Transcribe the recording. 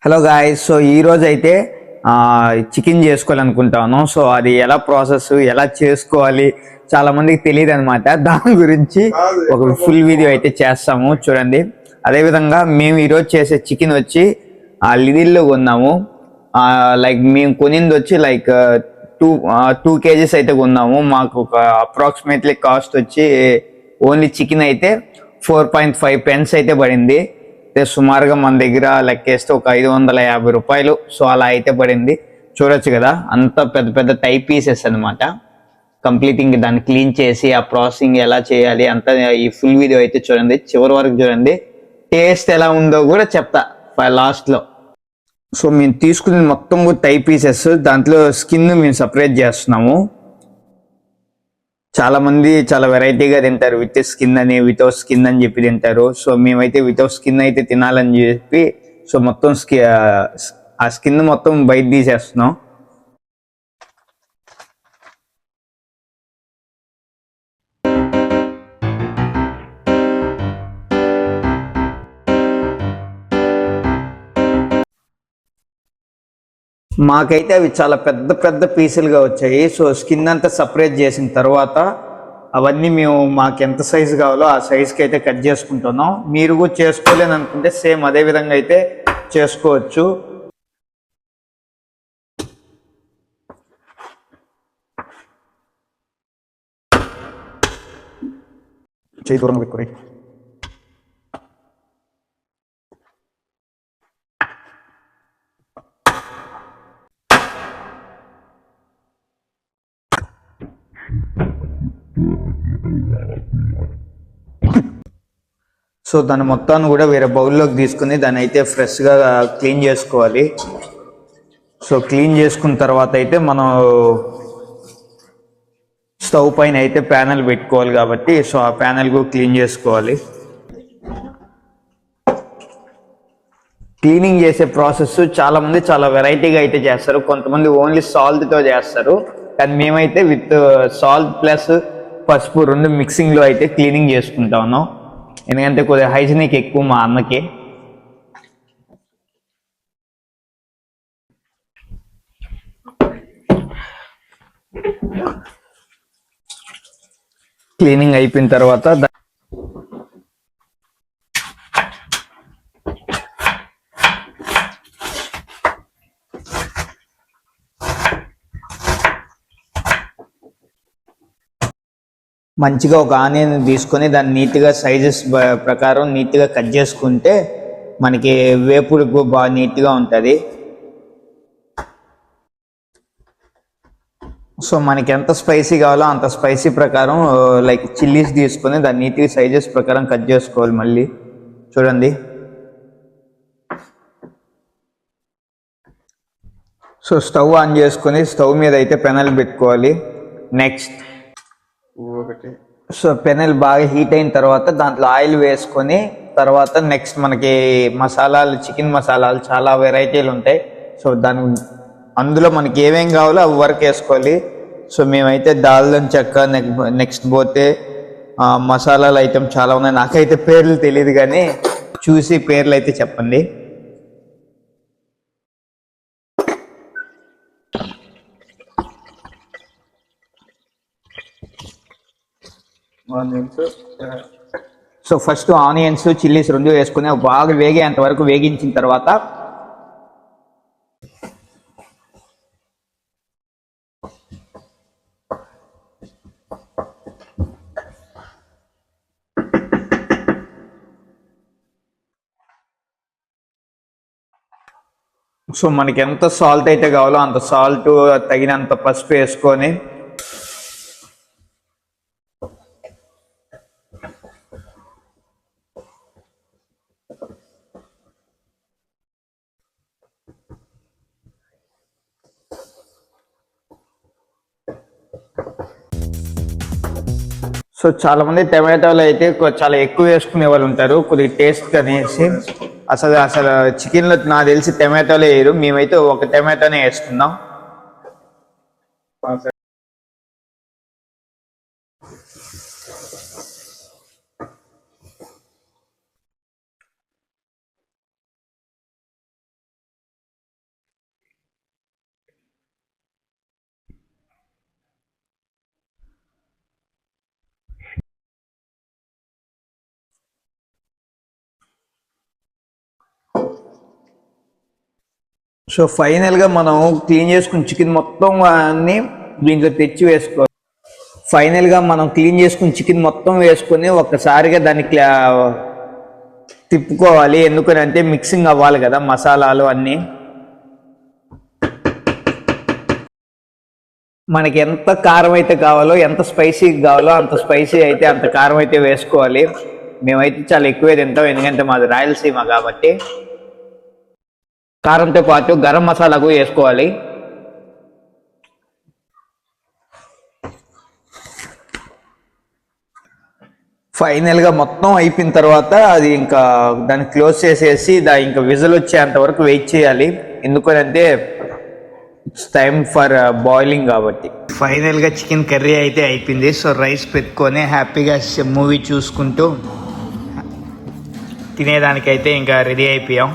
Hello guys. So ఈ రోజు అయితే చికెన్ చేసుకోవాలనుకుంటాను. సో అది ఎలా ప్రాసెస్ ఎలా చేసుకోవాలి చాలా మందికి తెలియదు అనమాట. దాని గురించి ఒక ఫుల్ వీడియో అయితే చేస్తాము, చూడండి. అదేవిధంగా మేము ఈరోజు చేసే చికెన్ వచ్చి లిడిల్లో కొన్నాము. లైక్ మేము కొనింది వచ్చి లైక్ టూ కేజీస్ అయితే కొన్నాము. మాకు ఒక అప్రాక్సిమేట్లీ కాస్ట్ వచ్చి ఓన్లీ చికెన్ అయితే 4.5 pence అయితే పడింది. సుమారుగా మన దగ్గర లెక్కేస్తే ఒక 550 రూపాయలు. సో అలా అయితే పడింది. చూడొచ్చు కదా, అంత పెద్ద పెద్ద టైప్ పీసెస్ అనమాట. కంప్లీటింగ్ దాన్ని క్లీన్ చేసి ఆ ప్రాసెసింగ్ ఎలా చేయాలి అంతా ఈ ఫుల్ వీడియో అయితే చూడండి, చివరి వరకు చూడండి. టేస్ట్ ఎలా ఉందో కూడా చెప్తా లాస్ట్ లో. సో మేము తీసుకునే మొత్తం టైప్ పీసెస్, దాంట్లో స్కిన్ మేము సపరేట్ చేస్తున్నాము. చాలా మంది చాలా వెరైటీగా తింటారు, విత్ స్కిన్ అని వితౌట్ స్కిన్ అని చెప్పి తింటారు. సో మేమైతే వితౌట్ స్కిన్ అయితే తినాలని చెప్పి సో మొత్తం ఆ స్కిన్ మొత్తం బయట తీసేస్తున్నాం. మాకైతే అవి చాలా పెద్ద పెద్ద పీసులుగా వచ్చాయి. సో స్కిన్ అంతా సపరేట్ చేసిన తర్వాత అవన్నీ మేము మాకు ఎంత సైజు కావాలో ఆ సైజుకి అయితే కట్ చేసుకుంటున్నాం. మీరు కూడా చేసుకోలేని అనుకుంటే సేమ్ అదే విధంగా అయితే చేసుకోవచ్చు. చేయి దూరంగా పెట్టుకోండి. సో దాన్ని మొత్తాన్ని కూడా వేరే బౌల్లోకి తీసుకుని దాన్ని అయితే ఫ్రెష్గా క్లీన్ చేసుకోవాలి. సో క్లీన్ చేసుకున్న తర్వాత అయితే మనం స్టవ్ పైన అయితే ప్యానెల్ పెట్టుకోవాలి కాబట్టి సో ఆ ప్యానెల్ కూడా క్లీన్ చేసుకోవాలి. క్లీనింగ్ చేసే ప్రాసెస్ చాలా మంది చాలా వెరైటీగా అయితే చేస్తారు. కొంతమంది ఓన్లీ సాల్ట్తో చేస్తారు, కానీ మేమైతే విత్ సాల్ట్ ప్లస్ పసుపు రెండు మిక్సింగ్లో అయితే క్లీనింగ్ చేసుకుంటా ఉన్నాం. ఎందుకంటే కొద్దిగా హైజీనిక్ ఎక్కువ మా అన్నకి. క్లీనింగ్ అయిపోయిన తర్వాత మంచిగా ఒక ఆనియన్ తీసుకొని దాన్ని నీట్గా సైజెస్ ప్రకారం నీట్గా కట్ చేసుకుంటే మనకి వేపుడుకు బాగా నీట్గా ఉంటుంది. సో మనకి ఎంత స్పైసీ కావాలో అంత స్పైసీ ప్రకారం లైక్ చిల్లీస్ తీసుకొని దాన్ని నీట్గా సైజెస్ ప్రకారం కట్ చేసుకోవాలి. మళ్ళీ చూడండి. సో స్టవ్ ఆన్ చేసుకొని స్టవ్ మీద అయితే పెనల్ పెట్టుకోవాలి. నెక్స్ట్ సో పెనల్ బాగా హీట్ అయిన తర్వాత దాంట్లో ఆయిల్ వేసుకొని తర్వాత నెక్స్ట్ మనకి మసాలాలు, చికెన్ మసాలాలు చాలా వెరైటీలు ఉంటాయి. సో అందులో మనకి ఏమేం కావాలో అవి వరకు వేసుకోవాలి. సో మేమైతే దాల్చిన చెక్క, నెక్స్ట్ పోతే మసాలాల ఐటమ్ చాలా ఉన్నాయి. నాకైతే పేర్లు తెలియదు, కానీ చూసి పేర్లు అయితే చెప్పండి. సో ఫస్ట్ ఆనియన్స్, చిల్లీస్ రెండు వేసుకుని బాగా వేగేంత వరకు వేగించిన తర్వాత సో మనకి ఎంత సాల్ట్ అయితే కావాలో అంత సాల్ట్, తగినంత పసుపు వేసుకొని సో చాలా మంది టమాటాలు అయితే చాలా ఎక్కువ వేసుకునే వాళ్ళు ఉంటారు, కొద్దిగా టేస్ట్ అనేసి. అసలు చికెన్లో నాకు తెలిసి టమాటాలే వేయరు, మేమైతే ఒక టమాటానే వేసుకున్నాం. సో ఫైనల్గా మనం క్లీన్ చేసుకున్న చికెన్ మొత్తం అన్ని దీంట్లో తెచ్చి వేసుకోవాలి. ఫైనల్గా మనం క్లీన్ చేసుకున్న చికెన్ మొత్తం వేసుకొని ఒక్కసారిగా దాన్ని తిప్పుకోవాలి. ఎందుకని అంటే మిక్సింగ్ అవ్వాలి కదా మసాలాలు అన్నీ. మనకి ఎంత కారం అయితే కావాలో, ఎంత స్పైసీ కావాలో అంత స్పైసీ అయితే అంత కారం అయితే వేసుకోవాలి. మేమైతే చాలా ఎక్కువే తింటాం, ఎందుకంటే మాది రాయలసీమ కాబట్టి. కారంతో పాటు గరం మసాలా కూడా వేసుకోవాలి. ఫైనల్గా మొత్తం అయిపోయిన తర్వాత అది ఇంకా దాన్ని క్లోజ్ చేసేసి ఇంకా విజిల్ వచ్చేంత వరకు వెయిట్ చేయాలి. ఎందుకంటే ఇట్స్ టైమ్ ఫర్ బాయిలింగ్ కాబట్టి. ఫైనల్గా చికెన్ కర్రీ అయితే అయిపోయింది. సో రైస్ పెట్టుకొని హ్యాపీగా మూవీ చూసుకుంటూ తినేదానికైతే ఇంకా రెడీ అయిపోయాం.